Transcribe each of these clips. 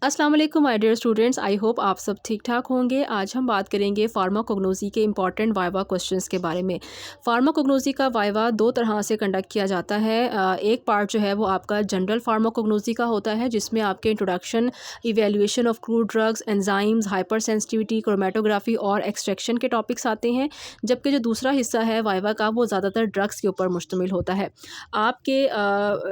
अस्सलाम वालेकुम my dear students, I hope आप सब ठीक ठाक होंगे। आज हम बात करेंगे फार्माकोग्नोसी के इंपॉर्टेंट वाइवा क्वेश्चंस के बारे में। फार्माकोग्नोसी का वाइवा दो तरह से कंडक्ट किया जाता है। एक पार्ट जो है वो आपका जनरल फार्माकोग्नोसी का होता है, जिसमें आपके introduction, evaluation of crude drugs, enzymes, hyper sensitivity, chromatography और एक्सट्रैक्शन के टॉपिक्स आते हैं। जबकि जो दूसरा हिस्सा है वाइवा का, वो ज़्यादातर ड्रग्स के ऊपर मुश्तमिल होता है। आपके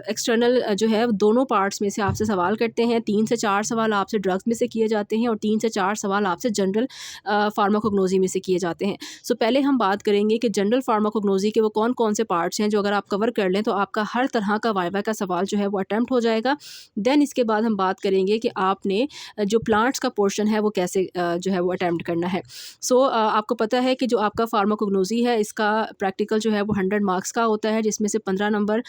एक्सटर्नल जो है दोनों पार्ट्स में से आपसे सवाल करते हैं। 3 से 4 सवाल आपसे ड्रग्स में से किए जाते हैं और 3 से 4 सवाल आपसे जनरल फार्माकोग्नोसी में से किए जाते हैं। सो पहले हम बात करेंगे कि जनरल फार्माकोग्नोसी के वो कौन-कौन से पार्ट्स हैं जो अगर आप कवर कर लें तो आपका हर तरह का वाइवा का सवाल जो है वो अटेम्प्ट हो जाएगा। देन इसके बाद हम बात करेंगे कि आपने जो प्लांट्स का पोर्शन है वो कैसे जो है वो अटेम्प्ट करना है। सो आपको पता है कि जो आपका फार्माकोग्नोसी है, इसका प्रैक्टिकल जो है वो 100 मार्क्स का होता है, जिसमें से 15 नंबर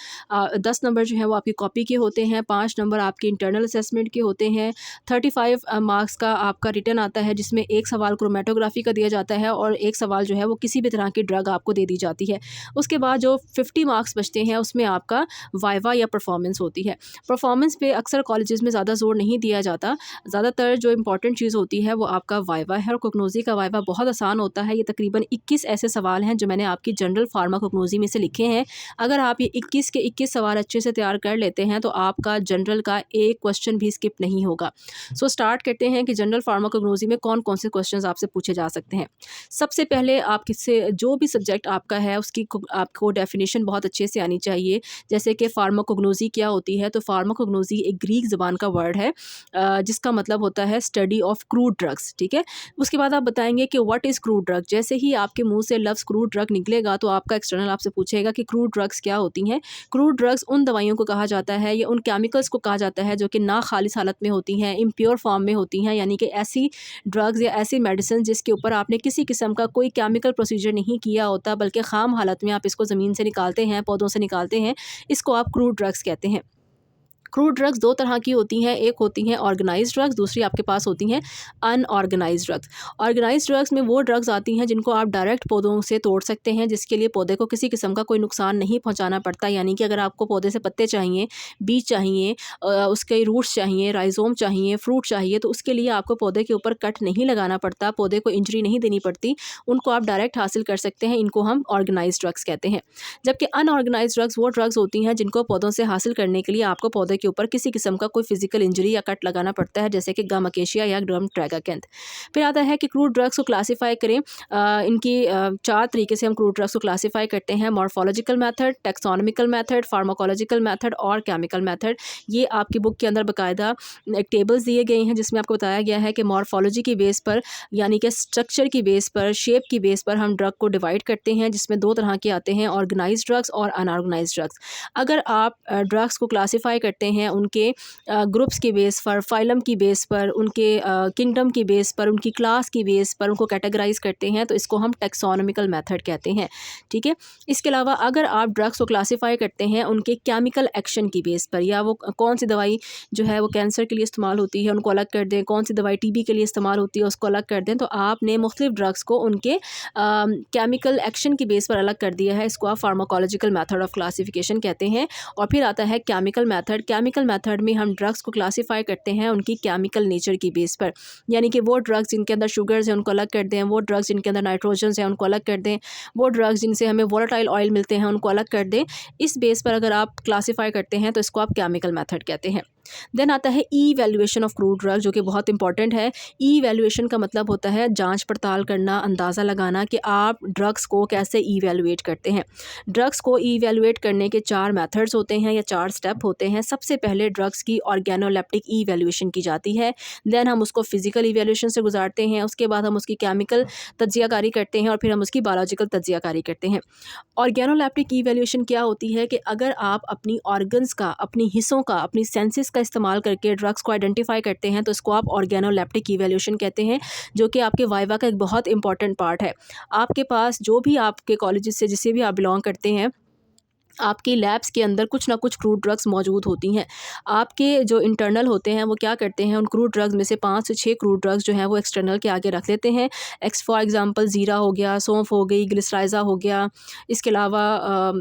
10 नंबर जो है वो आपकी कॉपी के होते हैं, 5 नंबर आपके इंटरनल असेसमेंट के होते हैं, 35 मार्क्स का आपका रिटन आता है, जिसमें एक सवाल क्रोमेटोग्राफी का दिया जाता है और एक सवाल जो है वो किसी भी तरह की ड्रग आपको दे दी जाती है। उसके बाद जो 50 मार्क्स बचते हैं उसमें आपका वाइवा या परफॉर्मेंस होती है। परफॉर्मेंस पे अक्सर कॉलेजेस में ज़्यादा जोर नहीं दिया जाता। ज़्यादातर जो इंपॉर्टेंट चीज़ होती है वो आपका वाइवा है, और कोग्नोसी का वाइवा बहुत आसान होता है। ये तकरीबन 21 ऐसे सवाल हैं जो मैंने आपकी जनरल फार्माकोग्नोसी में से लिखे हैं। अगर आप ये 21 के 21 सवाल अच्छे से तैयार कर लेते हैं तो आपका जनरल का एक क्वेश्चन भी स्किप नहीं होगा। सो स्टार्ट करते हैं कि जनरल फार्माकोग्नोसी में कौन कौन से क्वेश्चंस आपसे पूछे जा सकते हैं। सबसे पहले आप किससे जो भी सब्जेक्ट आपका है उसकी आपको डेफिनेशन बहुत अच्छे से आनी चाहिए। जैसे कि फार्माकोग्नोसी क्या होती है, तो फार्माकोग्नोसी एक ग्रीक ज़बान का वर्ड है जिसका मतलब होता है स्टडी ऑफ क्रूड ड्रग्स। ठीक है, उसके बाद आप बताएंगे कि व्हाट इज़ क्रूड ड्रग। जैसे ही आपके मुंह से लफ्ज़ क्रूड ड्रग निकलेगा तो आपका एक्सटर्नल आपसे पूछेगा कि क्रूड ड्रग्स क्या होती हैं। क्रूड ड्रग्स उन दवाइयों को कहा जाता है या उन केमिकल्स को कहा जाता है जो कि ना खालिस हालत में होती हैं, इम्प्योर फॉर्म में होती हैं, यानी कि ऐसी ड्रग्स या ऐसी मेडिसिन जिसके ऊपर आपने किसी किस्म का कोई केमिकल प्रोसीजर नहीं किया होता, बल्कि खाम हालत में आप इसको ज़मीन से निकालते हैं, पौधों से निकालते हैं। इसको आप क्रूड ड्रग्स कहते हैं। क्रूड ड्रग्स दो तरह की होती हैं, एक होती हैं ऑर्गेनाइज्ड ड्रग्स, दूसरी आपके पास होती हैं अनऑर्गेनाइज्ड ड्रग्स। ऑर्गेनाइज्ड ड्रग्स में वो ड्रग्स आती हैं जिनको आप डायरेक्ट पौधों से तोड़ सकते हैं, जिसके लिए पौधे को किसी किस्म का कोई नुकसान नहीं पहुंचाना पड़ता। यानी कि अगर आपको पौधे से पत्ते चाहिए, बीज चाहिए, उसके रूट्स चाहिए, राइजोम चाहिए, फ्रूट चाहिए, तो उसके लिए आपको पौधे के ऊपर कट नहीं लगाना पड़ता, पौधे को इंजरी नहीं देनी पड़ती, उनको आप डायरेक्ट हासिल कर सकते हैं। इनको हम ऑर्गेनाइज्ड ड्रग्स कहते हैं। जबकि अनऑर्गेनाइज्ड ड्रग्स वो ड्रग्स होती हैं जिनको पौधों से हासिल करने के लिए आपको पौधे के ऊपर किसी किस्म का कोई फिजिकल इंजरी या कट लगाना पड़ता है, जैसे कि गम अकेशिया या ड्रम ट्रैगाकैंथ। फिर आता है कि क्रूड ड्रग्स को क्लासीफाई करें। इनकी 4 तरीके से हम क्रूड ड्रग्स को क्लासीफाई करते हैं: morphological method, taxonomical method, pharmacological method और केमिकल मेथड। ये आपकी बुक के अंदर बाकायदा एक टेबल्स दिए गए हैं जिसमें आपको बताया गया है कि मॉर्फोलॉजी की बेस पर, यानी कि स्ट्रक्चर की बेस पर, शेप की बेस पर हम ड्रग को डिवाइड करते हैं, जिसमें 2 तरह के आते हैं: ऑर्गेनाइज्ड ड्रग्स और अनऑर्गेनाइज्ड ड्रग्स। अगर आप ड्रग्स को क्लासीफाई करते हैं उनके ग्रुप्स की बेस पर, फाइलम की बेस पर, उनके किंगडम की बेस पर, उनकी क्लास की बेस पर उनको कैटेगराइज करते हैं, तो इसको हम टेक्सोनॉमिकल मेथड कहते हैं। ठीक है, इसके अलावा अगर आप ड्रग्स को क्लासीफाई करते हैं उनके केमिकल एक्शन की बेस पर, या वो कौन सी दवाई जो है वो कैंसर के लिए इस्तेमाल होती है उनको अलग कर दें, कौन सी दवाई टीबी के लिए इस्तेमाल होती है उसको अलग कर दें, तो आपने मुख्तलिफ ड्रग्स को उनके केमिकल एक्शन की बेस पर अलग कर दिया है। इसको आप फार्माकोलॉजिकल मेथड ऑफ क्लासिफिकेशन कहते हैं। और फिर आता है केमिकल मेथड। केमिकल मेथड में हम ड्रग्स को क्लासीफाई करते हैं उनकी केमिकल नेचर की बेस पर, यानी कि वो ड्रग्स जिनके अंदर शुगर्स हैं उनको अलग कर दें, वो ड्रग्स जिनके अंदर नाइट्रोजन्स हैं उनको अलग कर दें, वो ड्रग्स जिनसे हमें वोलेटाइल ऑयल मिलते हैं उनको अलग कर दें। इस बेस पर अगर आप क्लासीफाई करते हैं तो इसको आप केमिकल मेथड कहते हैं। देन आता है ई वैल्यूएशन ऑफ क्रूड ड्रग, जो कि बहुत इंपॉर्टेंट है। ई वैल्यूएशन का मतलब होता है जांच पड़ताल करना, अंदाज़ा लगाना कि आप ड्रग्स को कैसे ईवैल्यूएट करते हैं। ड्रग्स को ईवैल्यूएट करने के 4 मेथड्स होते हैं या 4 स्टेप होते हैं। सबसे पहले ड्रग्स की ऑर्गेनोलेप्टिक ईवैल्यूएशन की जाती है, देन हम उसको फिजिकल ईवैल्यूएशन से गुजारते हैं, उसके बाद हम उसकी केमिकल तज्जियाकारी करते हैं और फिर हम उसकी बायोलॉजिकल तज्जियाकारी करते हैं। ऑर्गेनोलेप्टिक ईवैल्यूएशन क्या होती है कि अगर आप अपनी ऑर्गन्स का, अपनी हिस्सों का, अपनी सेंसेस का इस्तेमाल करके ड्रग्स को आइडेंटिफाई करते हैं तो इसको आप ऑर्गेनोलेप्टिक इवैल्यूएशन कहते हैं, जो कि आपके वाइवा का एक बहुत इंपॉर्टेंट पार्ट है। आपके पास जो भी आपके कॉलेजेस से जिससे भी आप बिलोंग करते हैं, आपकी लैब्स के अंदर कुछ ना कुछ क्रूड ड्रग्स मौजूद होती हैं। आपके जो इंटरनल होते हैं वो क्या करते हैं, उन क्रूड ड्रग्स में से 5 से 6 क्रूड ड्रग्स जो हैं वो एक्सटर्नल के आगे रख लेते हैं। फॉर एग्ज़ाम्पल ज़ीरा हो गया, सौंफ हो गई, ग्लिसराइज़ा हो गया, इसके अलावा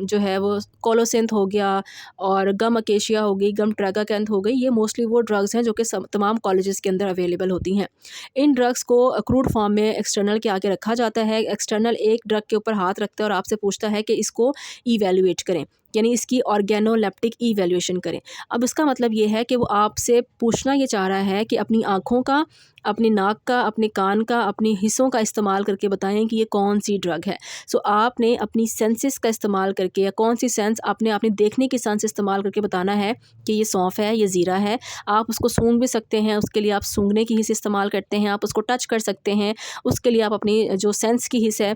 जो है वो कोलोसिंथ हो गया और गम अकेशिया हो गई, गम ट्रागाकैंथ हो गई। ये मोस्टली वो ड्रग्स हैं जो कि तमाम कॉलेजेस के अंदर अवेलेबल होती हैं। इन ड्रग्स को क्रूड फॉर्म में एक्सटर्नल के आगे रखा जाता है। एक्सटर्नल एक ड्रग के ऊपर हाथ रखता है और आपसे पूछता है कि इसको इवैल्यूएट करें, यानी इसकी ऑर्गेनोलेप्टिक इवैल्यूएशन करें। अब इसका मतलब ये है कि वो आपसे पूछना ये चाह रहा है कि अपनी आँखों का, अपनी नाक का, अपने कान का, अपने हिस्सों का इस्तेमाल करके बताएँ कि ये कौन-सी ड्रग है। सो आपने अपनी सेंसेस का इस्तेमाल करके, या कौन-सी सेंस आपने अपने देखने की सेंस इस्तेमाल करके बताना है कि ये सौंफ है, ये ज़ीरा है। आप उसको सूंघ भी सकते हैं, उसके लिए आप सूंघने की हिस्से इस्तेमाल करते हैं। आप उसको टच कर सकते हैं, उसके लिए आप अपनी जो सेंस की हिस्स है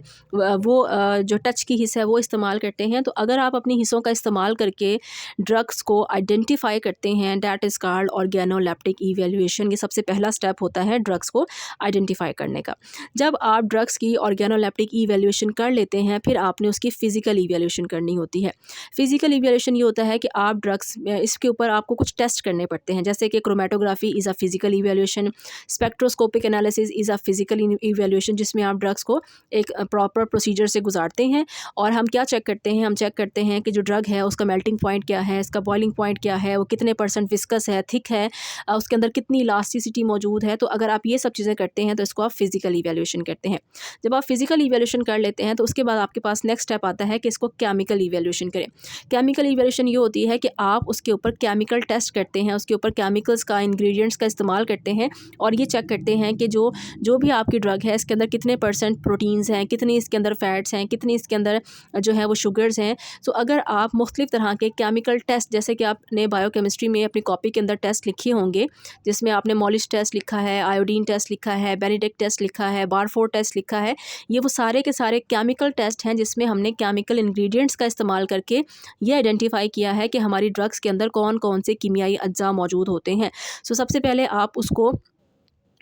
वो जो टच की हिस्स है वो इस्तेमाल करते हैं। तो अगर आप अपनी हिस्सों का इस्तेमाल करके ड्रग्स को आइडेंटिफ़ाई करते हैं, that is called organoleptic evaluation. ये सबसे पहला स्टेप होता है ड्रग्स को आइडेंटिफ़ाई करने का। जब आप ड्रग्स की ऑर्गेनोलेप्टिक इवैल्यूएशन कर लेते हैं, फिर आपने उसकी फ़िज़िकल इवैल्यूएशन करनी होती है। फ़िज़िकल इवैल्यूएशन ये होता है कि आप ड्रग्स इसके ऊपर आपको कुछ टेस्ट करने पड़ते हैं, जैसे कि chromatography is a physical evaluation, spectroscopic analysis is a physical evaluation, जिसमें आप ड्रग्स को एक प्रॉपर प्रोसीजर से गुज़ारते हैं। और हम क्या चेक करते हैं, हम चेक करते हैं कि जो ड्रग है उसका मेल्टिंग पॉइंट क्या है, इसका बॉइलिंग पॉइंट क्या है, वो कितने % विस्कस है, थिक है, उसके अंदर कितनी इलास्टिसिटी मौजूद है। तो अगर आप ये सब चीज़ें करते हैं तो इसको आप फ़िज़िकल इवैल्यूएशन करते हैं। जब आप फ़िज़िकल इवैल्यूएशन कर लेते हैं तो उसके बाद आपके पास नेक्स्ट स्टेप आता है कि इसको केमिकल इवैल्यूएशन करें। केमिकल इवैल्यूएशन ये होती है कि आप उसके ऊपर केमिकल टेस्ट करते हैं, उसके ऊपर केमिकल्स का, इंग्रेडिएंट्स का इस्तेमाल करते हैं और ये चेक करते हैं कि जो भी आपकी ड्रग है इसके अंदर कितने % प्रोटीन्स हैं, कितनी इसके अंदर फ़ैट्स हैं, कितनी इसके अंदर जो है वो शुगर्स हैं। सो अगर आप मुख्तलिफ़ तरह के केमिकल टेस्ट, जैसे कि आपने बायोकेमिस्ट्री में अपनी कॉपी के अंदर टेस्ट लिखे होंगे, जिसमें आपने मॉलिश टेस्ट लिखा है, आयोडीन टेस्ट लिखा है, बेनेडिक्ट टेस्ट लिखा है, बारफोर टेस्ट लिखा है, ये वो सारे के सारे केमिकल टेस्ट हैं जिसमें हमने केमिकल इंग्रेडिएंट्स का इस्तेमाल करके ये आइडेंटिफ़ाई किया है कि हमारी ड्रग्स के अंदर कौन-कौन से कीमियाई अज्जा मौजूद होते हैं। सो सबसे पहले आप उसको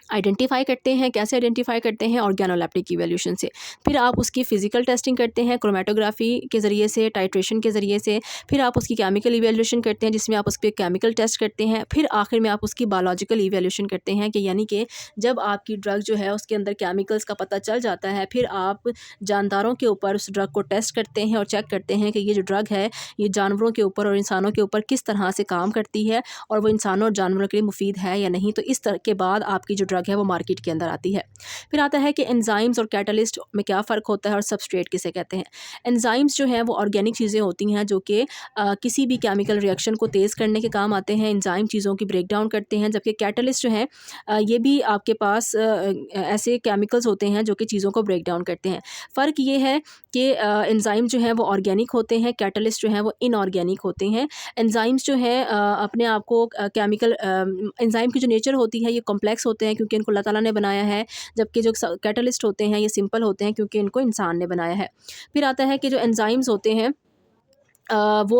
आइडेंटिफ़ाई करते हैं। कैसे आइडेंटिफ़ाई करते हैं? ऑर्गेनोलेप्टिक इवैल्यूएशन से। फिर आप उसकी फ़िज़िकल टेस्टिंग करते हैं क्रोमैटोग्राफ़ी के ज़रिए से, टाइट्रेशन के ज़रिए से। फिर आप उसकी केमिकल इवैल्यूएशन करते हैं जिसमें आप उस पे केमिकल टेस्ट करते हैं। फिर आखिर में आप उसकी बायोलॉजिकल इवैल्यूएशन करते हैं कि यानी कि जब आपकी ड्रग जो है उसके अंदर केमिकल्स का पता चल जाता है, फिर आप जानदारों के ऊपर उस ड्रग को टेस्ट करते हैं और चेक करते हैं कि ये जो ड्रग है ये जानवरों के ऊपर और इंसानों के ऊपर किस तरह से काम करती है और वो इंसानों और जानवरों के लिए मुफीद है या नहीं। तो इस तरह के बाद आपकी जो ड्रग है वो मार्केट के अंदर आती है। फिर आता है कि एंजाइम्स और कैटलिस्ट में क्या फ़र्क होता है और सबस्ट्रेट किसे कहते हैं। एंजाइम्स जो हैं वो ऑर्गेनिक चीज़ें होती हैं जो कि किसी भी केमिकल रिएक्शन को तेज़ करने के काम आते हैं। एंजाइम चीज़ों की ब्रेक डाउन करते हैं, जबकि कैटलिस्ट जो हैं ये भी आपके पास ऐसे केमिकल्स होते हैं जो कि चीज़ों को ब्रेक डाउन करते हैं। फ़र्क ये है कि एंजाइम जो हैं वो ऑर्गेनिक होते हैं, कैटलिस्ट जो हैं वो इनऑर्गेनिक होते हैं। एंजाइम्स जो हैं अपने आप को केमिकल एंजाइम की जो नेचर होती है ये कॉम्प्लेक्स होते हैं क्योंकि इनको अल्लाह ताला ने बनाया है, जबकि जो कैटलिस्ट होते हैं ये सिंपल होते हैं क्योंकि इनको इंसान ने बनाया है। फिर आता है कि जो एंजाइम्स होते हैं वो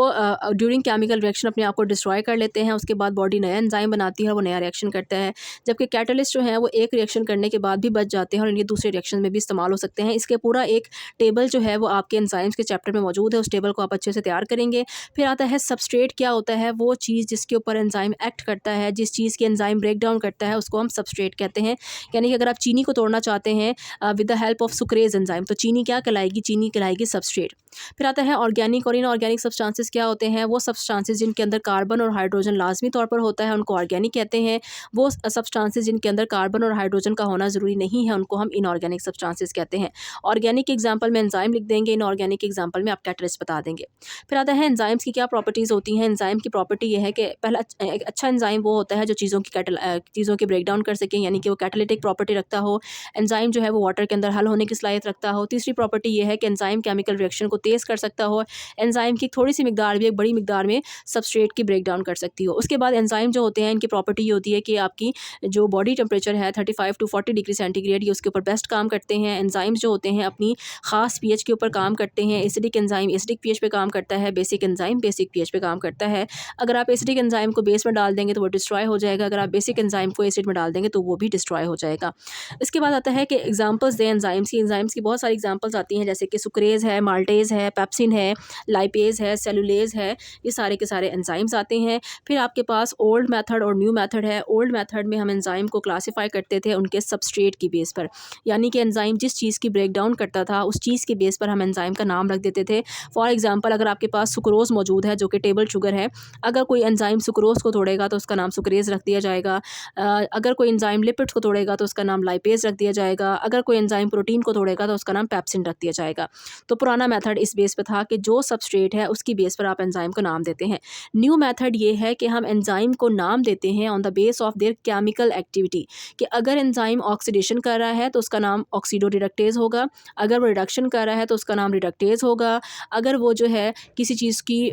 ड्यूरिंग केमिकल रिएक्शन अपने आप को डिस्ट्रॉय कर लेते हैं, उसके बाद बॉडी नया एंजाइम बनाती है और वो नया रिएक्शन करता है। जबकि कैटलिस्ट जो हैं वो एक रिएक्शन करने के बाद भी बच जाते हैं और इनके दूसरे रिएक्शन में भी इस्तेमाल हो सकते हैं। इसके पूरा एक टेबल जो है वो आपके एंजाइम्स के चैप्टर में मौजूद है, उस टेबल को आप अच्छे से तैयार करेंगे। फिर आता है सबस्ट्रेट। क्या होता है? वो चीज़ जिसके ऊपर एंजाइम एक्ट करता है, जिस चीज़ की एंजाइम ब्रेक डाउन करता है उसको हम सबस्ट्रेट कहते हैं। यानी कि अगर आप चीनी को तोड़ना चाहते हैं with the help of sucrase enzyme, तो चीनी क्या कहलाएगी? चीनी कहलाएगी सबस्ट्रेट। फिर आता है ऑर्गेनिक और इनऑर्गेनिक सब्सटेंसेस। क्या होते हैं? वो सब्सटेंसेस जिनके अंदर कार्बन और हाइड्रोजन लाजमी तौर पर होता है उनको ऑर्गेनिक कहते हैं। वो सब्सटेंसेस जिनके अंदर कार्बन और हाइड्रोजन का होना ज़रूरी नहीं है उनको हम इनऑर्गेनिक सब्सटेंसेस कहते हैं। ऑर्गेनिक एग्जांपल में एंजाइम लिख देंगे, इनऑर्गेनिक एग्जांपल में आप कैटलिस्ट बता देंगे। फिर आता है एंजाइम्स की क्या प्रॉपर्टीज़ होती हैं। एंजाइम की प्रॉपर्टी ये है कि पहला एक अच्छा एंजाइम वो होता है जो चीज़ों की ब्रेक डाउन कर सके, यानी कि वो कैटालिटिक प्रॉपर्टी रखता हो। एंजाइम जो है वो वाटर के अंदर हल होने की सलाहियत रखता हो। तीसरी प्रॉपर्टी ये है कि एंजाइम केमिकल रिएक्शन को तेज़ कर सकता हो। एंजाइम की थोड़ी सी मिकदार भी एक बड़ी मिकदार में सबस्ट्रेट की ब्रेक डाउन कर सकती हो। उसके बाद एंजाइम जो होते हैं इनकी प्रॉपर्टी ये होती है कि आपकी जो बॉडी टेम्परेचर है 35 टू 40 डिग्री सेंटीग्रेड, ये उसके ऊपर बेस्ट काम करते हैं। एंजाइम्स जो होते हैं अपनी ख़ास पीएच के ऊपर काम करते हैं। एसिडिक एंजाइम एसिडिक पीएच पे काम करता है, बेसिक एंजाइम बेसिक पीएच पे काम करता है। अगर आप एसिडिक एंजाइम को बेस में डाल देंगे तो वो डिस्ट्रॉय हो जाएगा, अगर आप बेसिक एंजाइम को एसिड में डाल देंगे तो वो भी डिस्ट्रॉय हो जाएगा। इसके बाद आता है कि एग्जांपल्स दें एंजाइम्स की। एंजाइम्स की बहुत सारी एग्जांपल्स आती हैं, जैसे कि सुक्रेज है, माल्टेज़ है, पेप्सिन है, लाइपेज़ न्यूक्लियेज है, सेलुलेज है, ये सारे के सारे एंजाइम्स आते हैं। फिर आपके पास ओल्ड मेथड और न्यू मेथड है। ओल्ड मेथड में हम एंजाइम को क्लासीफाई करते थे उनके सबस्ट्रेट की बेस पर, यानी कि एंजाइम जिस चीज़ की ब्रेक डाउन करता था उस चीज़ के बेस पर हम एंजाइम का नाम रख देते थे। फॉर एग्जांपल, अगर आपके पास सुक्रोज़ मौजूद है जो कि टेबल शुगर है, अगर कोई एंजाइम सुक्रोज़ को तोड़ेगा तो उसका नाम सुक्रेज़ रख दिया जाएगा। अगर कोई एंजाइम लिपिड्स को तोड़ेगा तो उसका नाम लाइपेज़ रख दिया जाएगा। अगर कोई एंजाइम प्रोटीन को तोड़ेगा तो उसका नाम पेप्सिन रख दिया जाएगा। तो पुराना मेथड इस बेस पे था कि जो सबस्ट्रेट है उसकी बेस पर आप एंजाइम को नाम देते हैं। न्यू मेथड ये है कि हम एंजाइम को नाम देते हैं on the base of their chemical activity, कि अगर एंजाइम ऑक्सीडेशन कर रहा है तो उसका नाम ऑक्सीडो रिडक्टेज होगा, अगर वो रिडक्शन कर रहा है तो उसका नाम रिडक्टेज होगा, अगर वो जो है किसी चीज़ की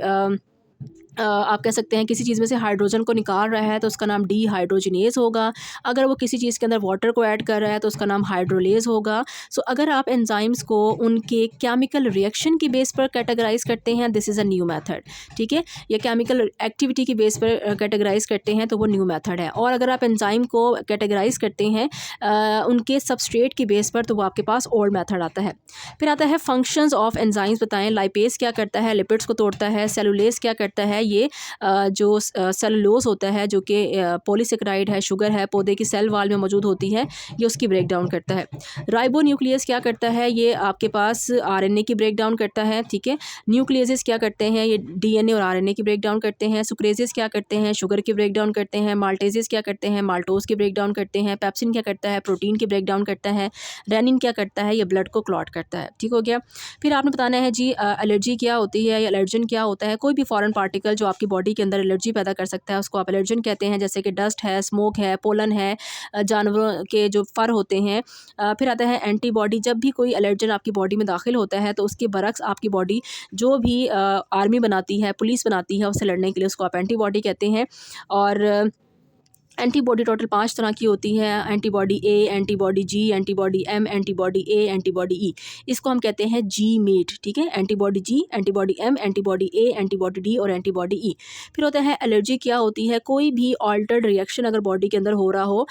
आप कह सकते हैं किसी चीज़ में से हाइड्रोजन को निकाल रहा है तो उसका नाम डीहाइड्रोजिनेज होगा, अगर वो किसी चीज़ के अंदर वाटर को ऐड कर रहा है तो उसका नाम हाइड्रोलेज होगा। सो अगर आप एंजाइम्स को उनके केमिकल रिएक्शन की बेस पर कैटेगराइज करते हैं, this is a new method, ठीक है, या केमिकल एक्टिविटी की बेस पर कैटेगराइज करते हैं तो वो न्यू मेथड है। और अगर आप एंजाइम को कैटेगराइज करते हैं उनके सबस्ट्रेट की बेस पर तो वो आपके पास ओल्ड मेथड आता है। फिर आता है फंक्शंस ऑफ एंजाइम्स, बताएं लाइपेज क्या करता है, लिपिड्स को तोड़ता है, सेलुलेज क्या करता है, ये जो सेलुलोज होता है जो कि पॉलीसेकेराइड है, शुगर है, पौधे की सेल वाल में मौजूद होती है, ये उसकी ब्रेक डाउन करता है। राइबोन्यूक्लियस क्या करता है, ये आपके पास आरएनए की ब्रेक डाउन करता है, ठीक है। न्यूक्लियसेस क्या करते हैं, ये डीएनए और आरएनए की ब्रेक डाउन करते हैं। सुक्रेजेस क्या करते हैं, शुगर की ब्रेक डाउन करते हैं। माल्टेजेस क्या करते हैं, माल्टोज की ब्रेक डाउन करते हैं। पेप्सिन क्या करता है, प्रोटीन की ब्रेक डाउन करता है। रेनिन क्या करता है, ये ब्लड को क्लॉट करता है, ठीक हो गया। फिर आपने बताना है जी एलर्जी क्या होती है या एलर्जन क्या होता है। कोई भी फॉरेन पार्टिकल जो आपकी बॉडी के अंदर एलर्जी पैदा कर सकता है उसको आप एलर्जन कहते हैं, जैसे कि डस्ट है, स्मोक है, पोलन है, जानवरों के जो फर होते हैं। फिर आता है एंटीबॉडी, जब भी कोई एलर्जन आपकी बॉडी में दाखिल होता है तो उसके बरक्स आपकी बॉडी जो भी आर्मी बनाती है, पुलिस बनाती है, उससे लड़ने के लिए उसको आप एंटीबॉडी कहते हैं। और एंटीबॉडी टोटल 5 तरह की होती है, एंटीबॉडी ए, एंटीबॉडी जी, एंटीबॉडी एम, एंटीबॉडी ए, एंटीबॉडी ई, इसको हम कहते हैं जी मेट, ठीक है। एंटीबॉडी जी, एंटीबॉडी एम, एंटीबॉडी ए, एंटीबॉडी डी और एंटीबॉडी ई। फिर होता है एलर्जी क्या होती है, कोई भी ऑल्टर्ड रिएक्शन अगर बॉडी के अंदर हो रहा हो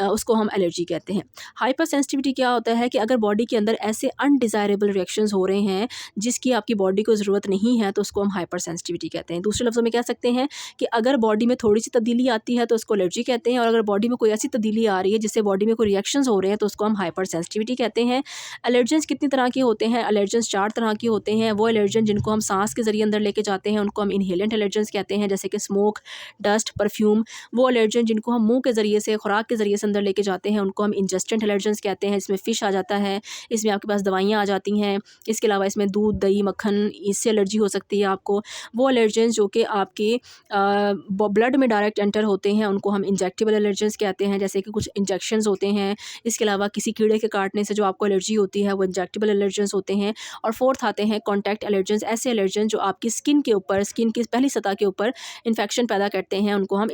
उसको हम एलर्जी कहते हैं। हाइपर सेंसिटिविटी क्या होता है कि अगर बॉडी के अंदर ऐसे अनडिज़ायरेबल रिएक्शंस हो रहे हैं जिसकी आपकी बॉडी को ज़रूरत नहीं है तो उसको हम हाइपर सेंसिटिविटी कहते हैं। दूसरे लफ्ज़ों में कह सकते हैं कि अगर बॉडी में थोड़ी सी तब्दीली आती है तो उसको एलर्जी कहते हैं, और अगर बॉडी में कोई ऐसी तब्दीली आ रही है जिससे बॉडी में कोई रिएक्शंस हो रहे हैं तो उसको हम हाइपर सेंसिटिविटी कहते हैं। एलर्जेंस कितनी तरह के होते हैं, एलर्जेंस 4 तरह के होते हैं। वो एलर्जन जिनको हम सांस के ज़रिए अंदर लेके जाते हैं उनको हम इनहेलेंट एलर्जेंस कहते हैं, जैसे कि स्मोक, डस्ट, परफ्यूम। वो एलर्जन जिनको हम मुंह के ज़रिए से, खुराक के ज़रिए से अंदर लेके जाते हैं उनको हम इंजेस्टेंट एलर्जेंस कहते हैं। इसमें फ़िश आ जाता है, इसमें आपके पास दवाइयाँ आ जाती हैं, इसके अलावा इसमें दूध, दही, मक्खन, इससे एलर्जी हो सकती है आपको। वो एलर्जेंस जो कि आपके ब्लड में डायरेक्ट एंटर होते हैं उनको हम इंजेक्टेबल एलर्जेंस कहते हैं, जैसे कि कुछ इंजेक्शंस होते हैं। इसके अलावा किसी कीड़े के काटने से जो आपको एलर्जी होती है वो इंजेक्टेबल एलर्जेंस होते हैं। और फोर्थ आते हैं कॉन्टैक्ट एलर्जेंस, ऐसे एलर्जन जो आपकी स्किन के ऊपर, स्किन की पहली सतह के ऊपर इन्फेक्शन पैदा करते हैं, उनको हम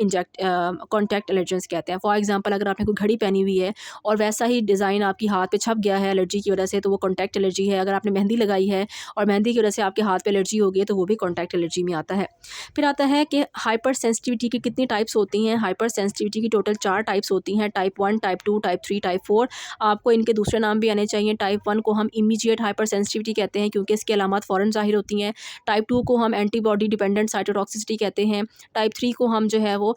कॉन्टैक्ट एलर्जेंस कहते हैं। फॉर एग्जांपल, अगर आपने कोई घड़ी पहनी हुई है और वैसा ही डिज़ाइन आपकी हाथ पे छप गया है एलर्जी की वजह से तो वो कॉन्टैक्ट एलर्जी है। अगर आपने मेहंदी लगाई है और मेहंदी की वजह से आपके हाथ पे एलर्जी हो गई है तो वो भी कॉन्टैक्ट एलर्जी में आता है। फिर आता है कि हाइपर सेंसिटिविटी की कितनी टाइप्स होती हैं। हाइपर सेंसिटिविटी की टोटल 4 टाइप्स होती हैं, टाइप 1, टाइप 2, टाइप 3, टाइप 4। आपको इनके दूसरे नाम भी आने चाहिए। टाइप 1 को हम इमीडिएट हाइपर सेंसिटिविटी कहते हैं क्योंकि इसकी अलामत फ़ौरन ज़ाहिर होती हैं। टाइप 2 को हम एंटीबॉडी डिपेंडेंट साइटोटॉक्सिसिटी कहते हैं। टाइप 3 को हम जो है वो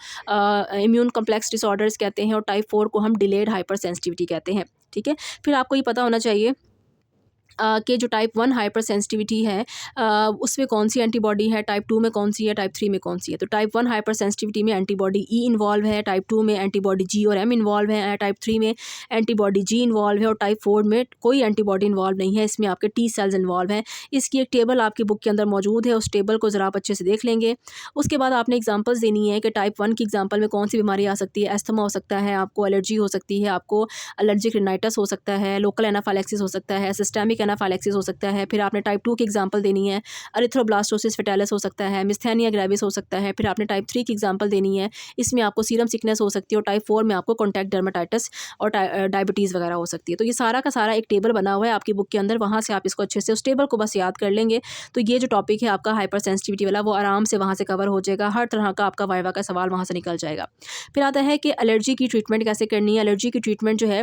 इम्यून कम्प्लेक्स डिसऑर्डर्स कहते हैं, और टाइप 4 को हम डिलेड हाइपर सेंसिटिविटी कहते हैं, ठीक है। फिर आपको ये पता होना चाहिए कि जो टाइप 1 हाइपर सेंसिटिविटी है उसमें कौन सी एंटीबॉडी है, टाइप 2 में कौन सी है, टाइप 3 में कौन सी है। तो टाइप 1 हाइपर सेंसिटिविटी में एंटीबॉडी ई इन्वॉल्व है, टाइप 2 में एंटीबॉडी जी और एम इन्वॉल्व है, टाइप 3 में एंटीबॉडी जी इन्वॉल्व है, और टाइप 4 में कोई एंटीबॉडी इन्वॉल्व नहीं है, इसमें आपके टी सेल्स इन्वॉल्व हैं। इसकी एक टेबल आपकी बुक के अंदर मौजूद है, उस टेबल को ज़रा आप अच्छे से देख लेंगे। उसके बाद आपने एग्जाम्पल्स देनी है कि टाइप 1 की एग्जाम्पल में कौन सी बीमारी आ सकती है। एस्थमा हो सकता है, आपको एलर्जी हो सकती है, आपको एलर्जिक रिनाइटिस हो सकता है, लोकल एनाफाइलैक्सिस हो सकता है, सिस्टेमिक एनाफाइलैक्सिस हो सकता है। फिर आपने टाइप 2 की एग्जांपल देनी है, एरिथ्रोब्लास्टोसिस फेटालिस हो सकता है, मिस्थेनिया ग्रेविस हो सकता है। फिर आपने टाइप 3 की एग्जांपल देनी है, इसमें आपको सीरम सिकनेस हो सकती है, और टाइप 4 में आपको कॉन्टैक्ट डर्माटाइटिस और डायबिटीज़ वगैरह हो सकती है। तो ये सारा का सारा एक टेबल बना हुआ है आपकी बुक के अंदर, वहाँ से आप इसको अच्छे से उस टेबल को बस याद कर लेंगे तो ये जो टॉपिक है आपका हाइपर सेंसिटिविटी वाला वो आराम से वहाँ से कवर हो जाएगा। हर तरह का आपका वाइवा का सवाल वहाँ से निकल जाएगा। फिर आता है कि एलर्जी की ट्रीटमेंट कैसे करनी है। एलर्जी की ट्रीटमेंट जो है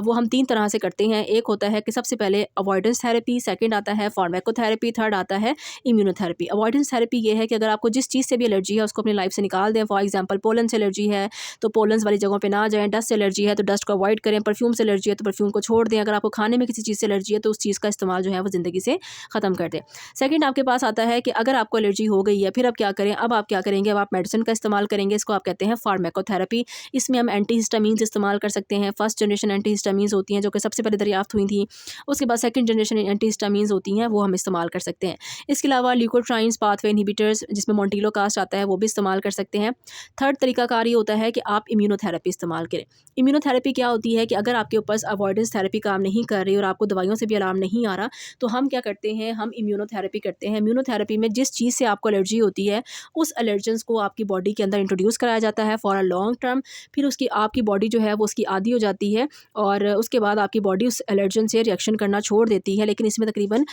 वो हम 3 तरह से करते हैं। एक होता है कि सबसे पहले अवॉइडेंस थेरेपी, सेकंड आता है फार्माकोथेरेपी, थर्ड आता है इम्यूनोथेरेपी। अवॉइडेंस थेरेपी ये है कि अगर आपको जिस चीज़ से भी एलर्जी है उसको अपनी लाइफ से निकाल दें। फॉर एग्जांपल पोलन से एलर्जी है तो पोलन्स वाली जगहों पे ना जाएं, डस्ट से एलर्जी है तो डस्ट को अवॉइड करें, परफ्यूम से एलर्जी है तो परफ्यूम को छोड़ दें, अगर आपको खाने में किसी चीज़ से एलर्जी है तो उस चीज़ का इस्तेमाल जो है वो ज़िंदगी से ख़त्म कर दें। सेकंड आपके पास आता है कि अगर आपको एलर्जी हो गई है फिर अब क्या करें, अब आप क्या करेंगे, अब आप मेडिसिन का इस्तेमाल करेंगे, इसको आप कहते हैं फार्माकोथेरेपी। इसमें हम एंटीहिस्टामीन्स इस्तेमाल कर सकते हैं। फर्स्ट जनरेशन एंटीहिस्टामीन्स होती हैं जो कि सबसे पहले दरियाफ्त हुई थी, उसके बाद सेकंड जनरेशन एंटीहिस्टामीन्स होती हैं वो हम इस्तेमाल कर सकते हैं। इसके अलावा ल्यूकोट्राइन्स पाथवे इनहिबिटर्स जिसमें मोंटिलो कास्ट आता है वो भी इस्तेमाल कर सकते हैं। थर्ड तरीकाकार ये होता है कि आप इम्यूनोथेरेपी इस्तेमाल करें। इम्यूनोथेरेपी क्या होती है कि अगर आपके ऊपर अवॉइडेंस थेरेपी काम नहीं कर रही और आपको दवाइयों से भी आराम नहीं आ रहा तो हम क्या करते हैं, हम इम्यूनोथेरेपी करते हैं। इम्यूनोथेरेपी में जिस चीज़ से आपको एलर्जी होती है उस एलर्जेंस को आपकी बॉडी के अंदर इंट्रोड्यूस कराया जाता है फॉर अ लॉन्ग टर्म। फिर उसकी आपकी बॉडी जो है वो उसकी आदी हो जाती है और उसके बाद आपकी बॉडी उस एलर्जन से रिएक्शन करना छोड़ देती है। लेकिन इसमें तकरीबन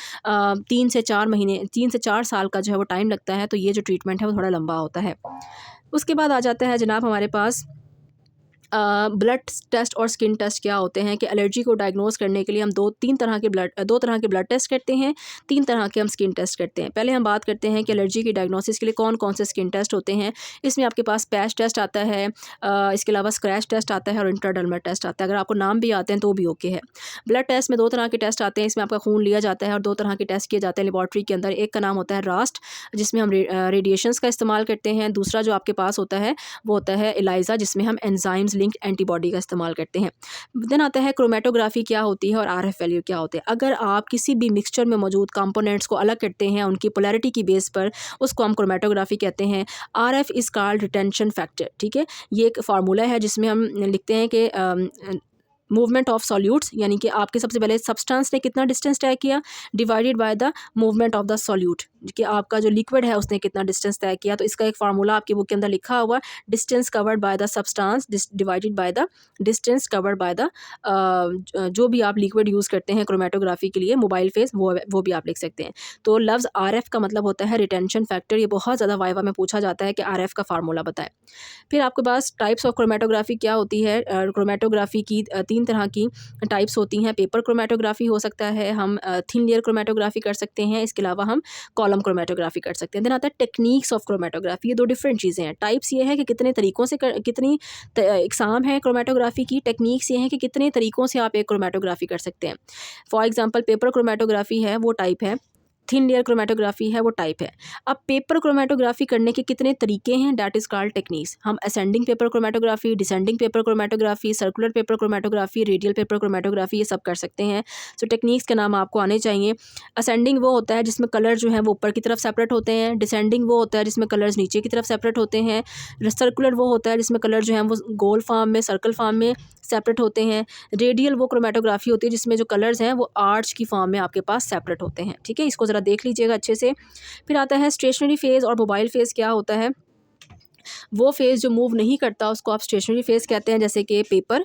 3 से 4 साल का जो है वो टाइम लगता है, तो ये जो ट्रीटमेंट है वो थोड़ा लंबा होता है। उसके बाद आ जाता है जनाब हमारे पास ब्लड टेस्ट और स्किन टेस्ट क्या होते हैं कि एलर्जी को डायग्नोस करने के लिए हम दो तरह के ब्लड टेस्ट करते हैं, 3 तरह के हम स्किन टेस्ट करते हैं। पहले हम बात करते हैं कि एलर्जी की डायग्नोसिस के लिए कौन कौन से स्किन टेस्ट होते हैं। इसमें आपके पास पैच टेस्ट आता है, इसके अलावा स्क्रैच टेस्ट आता है और इंट्राडर्मल टेस्ट आता है। अगर आपको नाम भी आते हैं तो भी ओके है। ब्लड टेस्ट में 2 तरह के टेस्ट आते हैं, इसमें आपका खून लिया जाता है और 2 तरह के टेस्ट किए जाते हैं लेबॉर्ट्री के अंदर। एक का नाम होता है रास्ट जिसमें हम रेडिएशंस का इस्तेमाल करते हैं, दूसरा जो आपके पास होता है वो होता है एलाइजा जिसमें हम एंजाइम्स लिंक्ड एंटीबॉडी का इस्तेमाल करते हैं। देन आता है क्रोमेटोग्राफी क्या होती है और आरएफ वैल्यू क्या होते हैं। अगर आप किसी भी मिक्सचर में मौजूद कंपोनेंट्स को अलग करते हैं उनकी पोलैरिटी की बेस पर, उसको हम क्रोमेटोग्राफी कहते हैं। RF is called retention factor, ठीक है। ये एक फार्मूला है जिसमें हम लिखते हैं कि मूवमेंट ऑफ सॉल्यूट्स, यानी कि आपके सबसे पहले सब्सटेंस ने कितना डिस्टेंस तय किया divided by the movement of the solute, कि आपका जो लिक्विड है उसने कितना डिस्टेंस तय किया। तो इसका एक फार्मूला आपकी बुक के अंदर लिखा हुआ, distance covered by the substance divided by the distance covered by the जो भी आप लिक्विड यूज़ करते हैं क्रोमेटोग्राफी के लिए मोबाइल फेस वो भी आप लिख सकते हैं। तो लफ्ज़ आरएफ का मतलब होता है रिटेंशन फैक्टर। ये बहुत ज़्यादा वाइवा में पूछा जाता है कि आरएफ का फार्मूला बताएं। फिर आपके पास टाइप्स ऑफ क्रोमेटोग्राफी क्या होती है। क्रोमेटोग्राफी की 3 तरह की टाइप्स होती हैं। पेपर क्रोमेटोग्राफी हो सकता है, हम थिन लेयर क्रोमेटोग्राफी कर सकते हैं, इसके अलावा हम कॉलम क्रोमेटोग्राफी कर सकते हैं। देन आता है टेक्निक्स ऑफ क्रोमेटोग्राफी। ये 2 डिफरेंट चीज़ें हैं। टाइप्स ये है कि कितने तरीक़ों से कितनी इकसाम है क्रोमेटोग्राफी की। टेक्निक्स ये हैं कि कितने तरीक़ों से आप एक क्रोमेटोग्राफी कर सकते हैं। फॉर एग्जांपल पेपर क्रोमेटोग्राफी है वो टाइप है, थिन लेयर क्रोमेटोग्राफी है वो टाइप है। अब पेपर क्रोमेटोग्राफी करने के कितने तरीके हैं, दैट इज़ कॉल्ड टेक्निक्स। हम ascending paper chromatography, descending paper chromatography, circular paper chromatography, radial paper chromatography ये सब कर सकते हैं। सो टेक्निक्स के नाम आपको आने चाहिए। असेंडिंग वो होता है जिसमें कलर जो है वो ऊपर की तरफ सेपरेट होते हैं। डिसेंडिंग वो होता है जिसमें कलर्स नीचे की तरफ सेपरेट होते हैं। सर्कुलर वो होता है जिसमें कलर जो है वो गोल फॉर्म में, सर्कल फॉर्म में सेपरेट होते हैं। रेडियल वो क्रोमेटोग्राफी होती है जिसमें जो कलर्स हैं वो आर्च की फॉर्म में आपके पास सेपरेट होते हैं, ठीक है। इसको ज़रा देख लीजिएगा अच्छे से। फिर आता है स्टेशनरी फेज़ और मोबाइल फेज़ क्या होता है। वो फेज़ जो मूव नहीं करता उसको आप स्टेशनरी फेज़ कहते हैं, जैसे कि पेपर,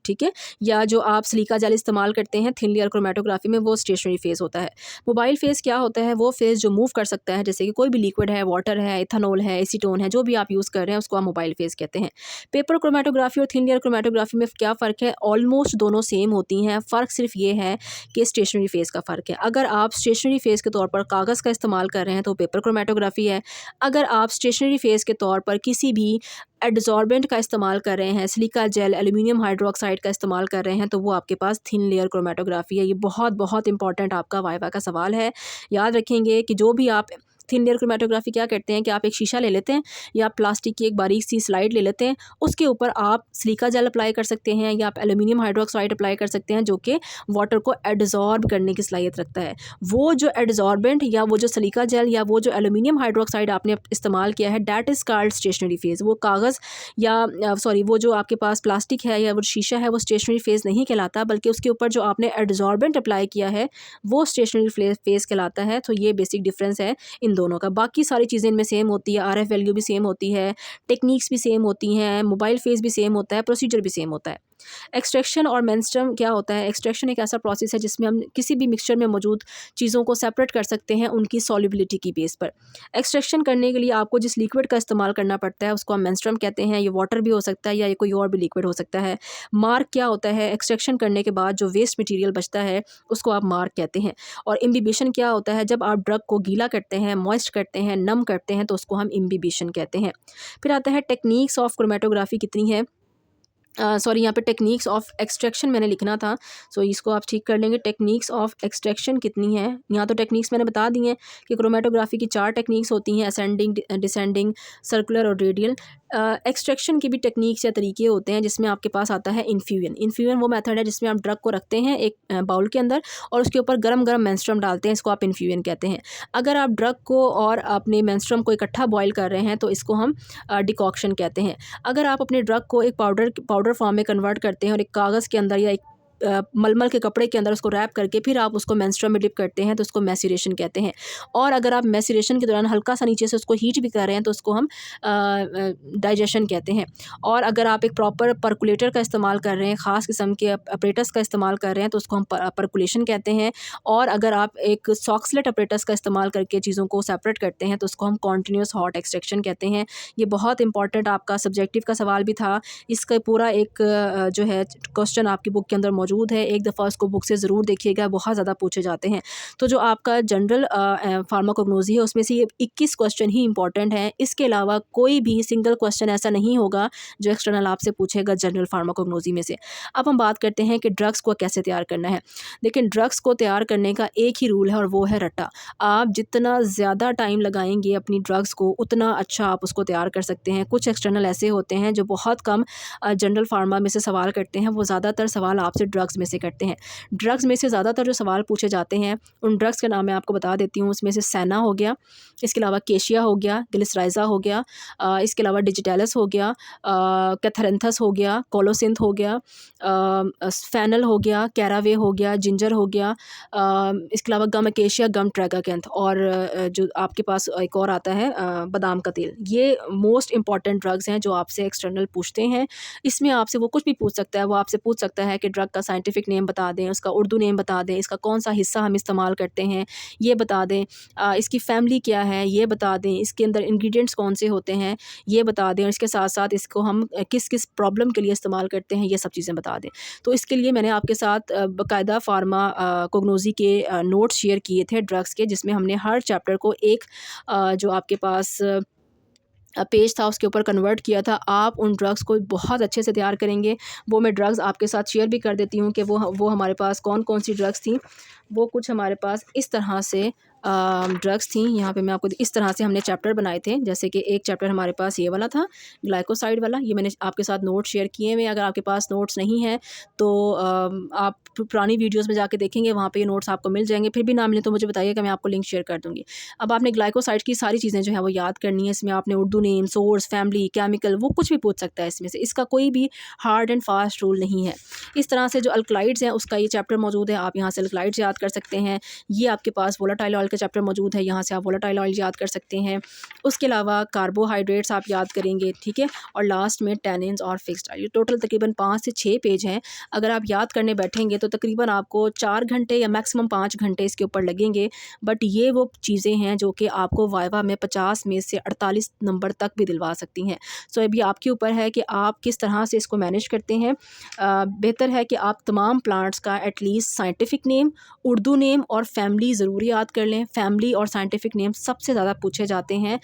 ठीक है, या जो आप सिलिका जेल इस्तेमाल करते हैं थिन लेयर क्रोमेटोग्राफी में, वो स्टेशनरी फेज़ होता है। मोबाइल फेज़ क्या होता है, वो फेज़ जो मूव कर सकता है, जैसे कि कोई भी लिक्विड है, वाटर है, इथेनॉल है, एसीटोन है, जो भी आप यूज़ कर रहे हैं उसको आप मोबाइल फेज़ कहते हैं। पेपर क्रोमेटोग्राफी और थिन लेयर क्रोमेटोग्राफी में क्या फ़र्क है, ऑलमोस्ट दोनों सेम होती हैं। फ़र्क सिर्फ ये है कि स्टेशनरी फेज़ का फ़र्क है। अगर आप स्टेशनरी फेज़ के तौर पर कागज़ का इस्तेमाल कर रहे हैं तो पेपर क्रोमेटोग्राफी है। अगर आप स्टेशनरी फेज़ के तौर पर किसी भी एडसॉर्बेंट का इस्तेमाल कर रहे हैं, सिलिका जेल, एल्यूमिनियम हाइड्रोक्साइड का इस्तेमाल कर रहे हैं, तो वो आपके पास थिन लेयर क्रोमेटोग्राफी है। ये बहुत बहुत इंपॉर्टेंट आपका वाइवा का सवाल है। याद रखेंगे कि जो भी आप थिन लेयर क्रोमेटोग्राफी क्या करते हैं कि आप एक शीशा ले लेते हैं या प्लास्टिक की एक बारीक सी स्लाइड ले लेते हैं, उसके ऊपर आप सिलिका जेल अप्लाई कर सकते हैं या आप एल्यूमिनियम हाइड्रोक्साइड अप्लाई कर सकते हैं जो कि वाटर को एडसॉर्ब करने की सलाहियत रखता है। वो जो एडसॉर्बेंट या वो जो सिलिका जेल या वो जो एल्यूमिनियम हाइड्रोक्साइड आपने इस्तेमाल किया है, that is called stationery phase. वो कागज़ या सॉरी वो जो आपके पास प्लास्टिक है या वो शीशा है वो स्टेशनरी फेज़ नहीं कहलाता, बल्कि उसके ऊपर जो आपने एडसॉर्बेंट अप्लाई किया है वो स्टेशनरी फेज़ कहलाता है। तो ये बेसिक डिफरेंस है इन दोनों का। बाकी सारी चीज़ें इनमें सेम होती है, आरएफ वैल्यू भी सेम होती है, टेक्निक्स भी सेम होती हैं, मोबाइल फेज़ भी सेम होता है, प्रोसीजर भी सेम होता है। एक्सट्रैक्शन और मेंस्ट्रुम क्या होता है? एक्सट्रैक्शन एक ऐसा प्रोसेस है जिसमें हम किसी भी मिक्सचर में मौजूद चीज़ों को सेपरेट कर सकते हैं उनकी सॉल्युबिलिटी की बेस पर। एक्सट्रैक्शन करने के लिए आपको जिस लिक्विड का इस्तेमाल करना पड़ता है उसको हम मेंस्ट्रुम कहते हैं। ये वाटर भी हो सकता है या ये कोई और भी लिक्विड हो सकता है। मार्क क्या होता है? एक्सट्रैक्शन करने के बाद जो वेस्ट मटीरियल बचता है उसको आप मार्क कहते हैं। और इम्बिबिशन क्या होता है? जब आप ड्रग को गीला करते हैं, मॉइस्ट करते हैं, नम करते हैं तो उसको हम इम्बिबिशन कहते हैं। फिर आता है टेक्निक्स ऑफ क्रोमेटोग्राफी कितनी है? सॉरी, यहाँ पे टेक्निक्स ऑफ एक्सट्रैक्शन मैंने लिखना था, सो इसको आप ठीक कर लेंगे। टेक्निक्स ऑफ एक्सट्रैक्शन कितनी है? यहाँ तो टेक्निक्स मैंने बता दी हैं कि क्रोमेटोग्राफी की 4 टेक्निक्स होती हैं, असेंडिंग, डिसेंडिंग, सर्कुलर और रेडियल। एक्सट्रैक्शन की भी टेक्निक्स या तरीके होते हैं जिसमें आपके पास आता है इन्फ्यूजन। इन्फ्यूजन वो मेथड है जिसमें आप ड्रग को रखते हैं एक बाउल के अंदर और उसके ऊपर गरम गरम मेंस्ट्रुम डालते हैं, इसको आप इन्फ्यूजन कहते हैं। अगर आप ड्रग को और अपने मेंस्ट्रुम को इकट्ठा बॉयल कर रहे हैं तो इसको हम डिकॉक्शन कहते हैं। अगर आप अपने ड्रग को एक पाउडर फॉर्म में कन्वर्ट करते हैं और एक कागज़ के अंदर या एक मलमल के कपड़े के अंदर उसको रैप करके फिर आप उसको मेंस्ट्रुम में डिप करते हैं तो उसको मैसीरेशन कहते हैं। और अगर आप मैसीरेशन के दौरान हल्का सा नीचे से उसको हीट भी कर रहे हैं तो उसको हम डाइजेशन कहते हैं। और अगर आप एक प्रॉपर परकुलेटर का इस्तेमाल कर रहे हैं, ख़ास किस्म के अपरेटस का इस्तेमाल कर रहे हैं तो उसको हम परकुलेशन कहते हैं। और अगर आप एक सॉक्सलेट अपरेटस का इस्तेमाल करके चीज़ों को सेपरेट करते हैं तो उसको हम कॉन्टिन्यूस हॉट एक्सट्रैक्शन कहते हैं। ये बहुत इंपॉर्टेंट आपका सब्जेक्टिव का सवाल भी था। इसका पूरा एक जो है क्वेश्चन आपकी बुक के अंदर मौजूद है, एक दफ़ा उसको बुक से ज़रूर देखिएगा, बहुत ज़्यादा पूछे जाते हैं। तो जो आपका जनरल फार्माकोग्नोसी है उसमें से ये 21 क्वेश्चन ही इंपॉर्टेंट हैं। इसके अलावा कोई भी सिंगल क्वेश्चन ऐसा नहीं होगा जो एक्सटर्नल आपसे पूछेगा जनरल फार्माकोग्नोसी में से। अब हम बात करते हैं कि ड्रग्स को कैसे तैयार करना है। लेकिन ड्रग्स को तैयार करने का एक ही रूल है और वो है रट्टा। आप जितना ज़्यादा टाइम लगाएंगे अपनी ड्रग्स को उतना अच्छा आप उसको तैयार कर सकते हैं। कुछ एक्सटर्नल ऐसे होते हैं जो बहुत कम जनरल फार्मा में से सवाल करते हैं, वो ज़्यादातर सवाल आपसे ड्रग्स में से करते हैं। ड्रग्स में से ज़्यादातर जो सवाल पूछे जाते हैं उन ड्रग्स के नाम मैं आपको बता देती हूँ। उसमें से सेना हो गया, इसके अलावा केशिया हो गया, ग्लिसराइज़ा हो गया, इसके अलावा डिजिटेलस हो गया, कैथरेंथस हो गया, कोलोसिंथ हो गया, फेनल हो गया, कैरावे हो गया, जिंजर हो गया, इसके अलावा गम अकेशिया, गम ट्रैगाकैंथ और जो आपके पास एक और आता है बादाम का तेल। ये मोस्ट इंपॉर्टेंट ड्रग्स हैं जो आपसे एक्सटर्नल पूछते हैं। इसमें आपसे वो कुछ भी पूछ सकता है। वो आपसे पूछ सकता है कि ड्रग का साइंटिफिक नेम बता दें, उसका उर्दू नेम बता दें, इसका कौन सा हिस्सा हम इस्तेमाल करते हैं ये बता दें, इसकी फैमिली क्या है ये बता दें, इसके अंदर इंग्रेडिएंट्स कौन से होते हैं ये बता दें और इसके साथ साथ इसको हम किस किस प्रॉब्लम के लिए इस्तेमाल करते हैं ये सब चीज़ें बता दें। तो इसके लिए मैंने आपके साथ बाकायदा फार्मा कोग्नोसी के नोट्स शेयर किए थे ड्रग्स के, जिसमें हमने हर चैप्टर को एक जो आपके पास पेज था उसके ऊपर कन्वर्ट किया था। आप उन ड्रग्स को बहुत अच्छे से तैयार करेंगे। वो मैं ड्रग्स आपके साथ शेयर भी कर देती हूँ कि वो हमारे पास कौन कौन सी ड्रग्स थी। वो कुछ हमारे पास इस तरह से ड्रग्स थी। यहाँ पे मैं आपको इस तरह से हमने चैप्टर बनाए थे। जैसे कि एक चैप्टर हमारे पास ये वाला था ग्लाइकोसाइड वाला, ये मैंने आपके साथ नोट शेयर किए हुए। अगर आपके पास नोट्स नहीं है तो आप पुरानी वीडियोस में जाके देखेंगे, वहाँ पे ये नोट्स आपको मिल जाएंगे। फिर भी ना मिले तो मुझे बताइएगा, मैं आपको लिंक शेयर कर दूँगी। अब आपने ग्लाइकोसाइड की सारी चीज़ें जो है वो याद करनी है। इसमें आपने Urdu name, source, family, chemical, वो कुछ भी पूछ सकता है इसमें से। इसका कोई भी हार्ड एंड फास्ट रूल नहीं है। इस तरह से जो अल्कलाइड्स हैं उसका ये चैप्टर मौजूद है, आप यहाँ से अल्कलाइड्स याद कर सकते हैं। ये आपके पास वोलेटाइल ऑयल का चैप्टर मौजूद है, यहाँ से आप वोलेटाइल ऑयल याद कर सकते हैं। उसके अलावा कार्बोहाइड्रेट्स आप याद करेंगे, ठीक है। और लास्ट में टैनिन्स और फिक्स्ड ऑयल। टोटल तकरीबन 5 से 6 पेज हैं। अगर आप याद करने बैठेंगे तो तकरीबन आपको 4 घंटे या मैक्सिमम 5 घंटे इसके ऊपर लगेंगे। बट ये वो चीज़ें हैं जो कि आपको वाइवा में 50 में से 48 नंबर तक भी दिलवा सकती हैं। सो अभी आपके ऊपर है कि आप किस तरह से इसको मैनेज करते हैं। बेहतर है कि आप तमाम प्लांट्स का at least scientific name, Urdu name और फैमिली ज़रूर याद कर लें। फैमिली और साइंटिफिक नेम सबसे ज़्यादा पूछे जाते हैं।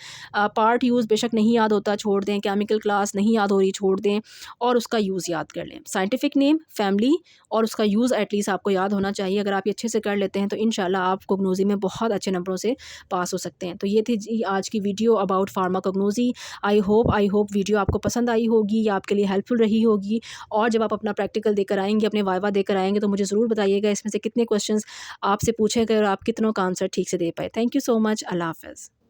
पार्ट यूज़ बेशक नहीं याद होता, छोड़ दें। केमिकल क्लास नहीं याद हो रही, छोड़ दें और उसका यूज़ याद कर लें। साइंटिफिक नेम, फैमिली और उसका यूज़ एटलीस्ट आपको याद होना चाहिए। अगर आप ये अच्छे से कर लेते हैं तो इंशाल्लाह आप कोग्नोसी में बहुत अच्छे नंबरों से पास हो सकते हैं। तो ये थी जी आज की video about pharmacognosy. I hope video आपको पसंद आई होगी या आपके लिए हेल्पफुल रही होगी। और जब आप अपना प्रैक्टिकल देकर आएंगे, अपने वाइवा देकर आएंगे, तो मुझे ज़रूर बताइएगा इसमें से कितने क्वेश्चंस आपसे पूछे गए और आप कितनों का आंसर ठीक से दे पाए। Thank you so much. अल्लाह हाफ़िज़।